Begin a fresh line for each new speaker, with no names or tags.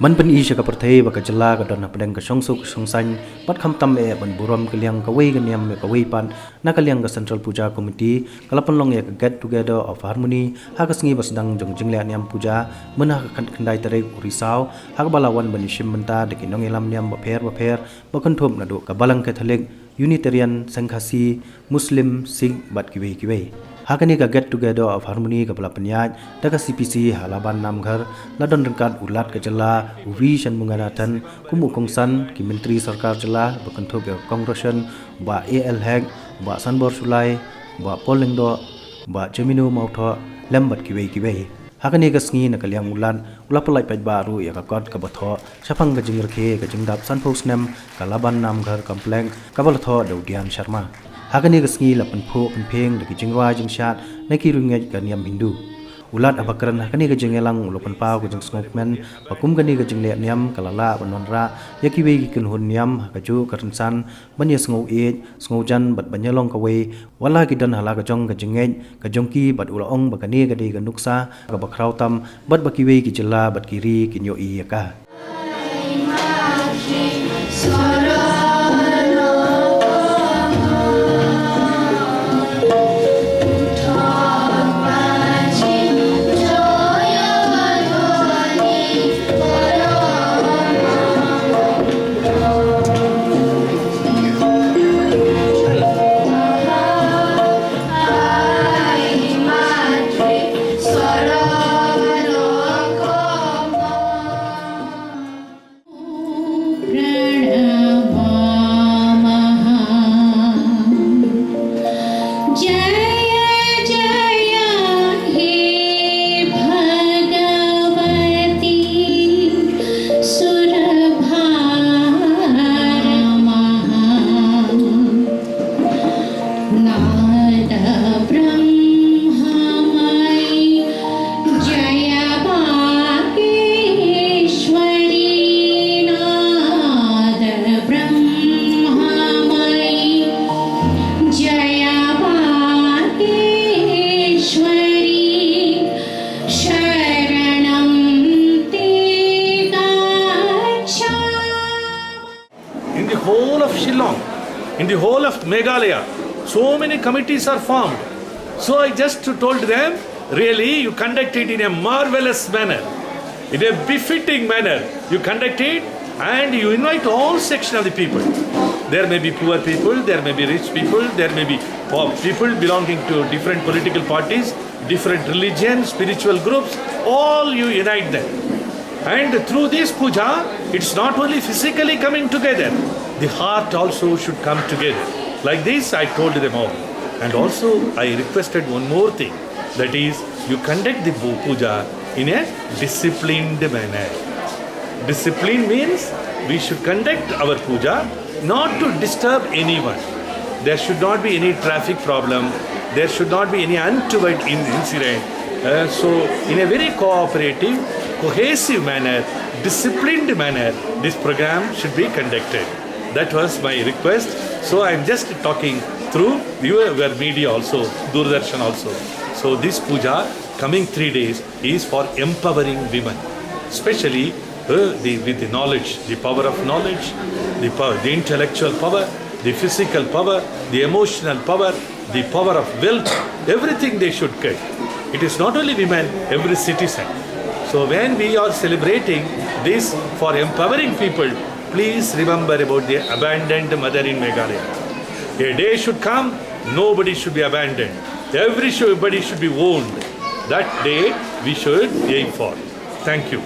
มันเป็นอีชกับประเทศกับจลากับดอนประเด็นกับช่องสุกช่องสันปัดคำตำบันบุรมกเลียงกับเวกันเนียมกับเวปันนักเลียงกับ Central Puja Committee กับลับลงกับ Get Together of Harmony หากสงีบัสดังจงจิงเลียเนียมพูจาเมื่อหากคันได้ตะเรกอุริสาวหากบาลาวันบันิชิมบันตาเด็กน้องเอลัมเนียมบะเพรบะคันทบนาดูกับบาลังแคทอลิก Unitarian สังฆาสีมุสลิมซิกบัดกิเวHakani ka Get Together of Harmony ka pala penyaj daga CPC halaban namghar ladon rengkat ulat ke jela uvi shan munganatan kumu kongsan ki menteri sarkar jela bakanthop ya congression ba AL hag ba sanbor sulai ba polengdo ba jaminu mautho lambat kiwe Hakani ka sngi na kalyang ulan ulapalai paj baru ya ka kot ka batho chapang ka jingrakhe ka jingdap sanphos nam ka laban namghar kompleng ka balatho daudian sharma Hakani ka sngi lapan pho peng daki jingwa jingshat naki rungej ka niam hindu ulat abakran hakani ka jingelang ulopan pau ka jing smokmen pakum kani ka jingle niam kalala banonra yakiwe ki Kynhun niam hakaju karansan banya sngo jan bat banyalong ka we wala ki dan hala ka Jong ka jingej ka jongki bat ulaong bakani ka de ka nuksa ka bakrautam bat bakiwe ki jilla bat kiri kinyo iyaka
In the whole of Meghalaya, so many committees are formed. So I just told them, really, you conduct it in a marvelous manner, in a befitting manner. You conduct it and you invite all sections of the people. There may be poor people, there may be rich people, there may be poor people belonging to different political parties, different religions, spiritual groups, all you unite them. And through this puja, it's not only physically coming together, the heart also should come together. Like this, I told them all. And also, I requested one more thing. That is, you conduct the puja in a disciplined manner. Discipline means we should conduct our puja not to disturb anyone. There should not be any traffic problem. There should not be any untoward incident. So, in a very cooperative, cohesive manner, disciplined manner, this program should be conducted. That was my request. So I am just talking through your media also, Doordarshan also. So this puja, coming 3 days, is for empowering women, especially with the knowledge, the power of knowledge, the intellectual power, the physical power, the emotional power, the power of wealth, everything they should get. It is not only women, every citizen. So when we are celebrating this for empowering people, please remember about the abandoned mother in Meghalaya. A day should come, nobody should be abandoned. Everybody should be owned. That day we should aim for. Thank you.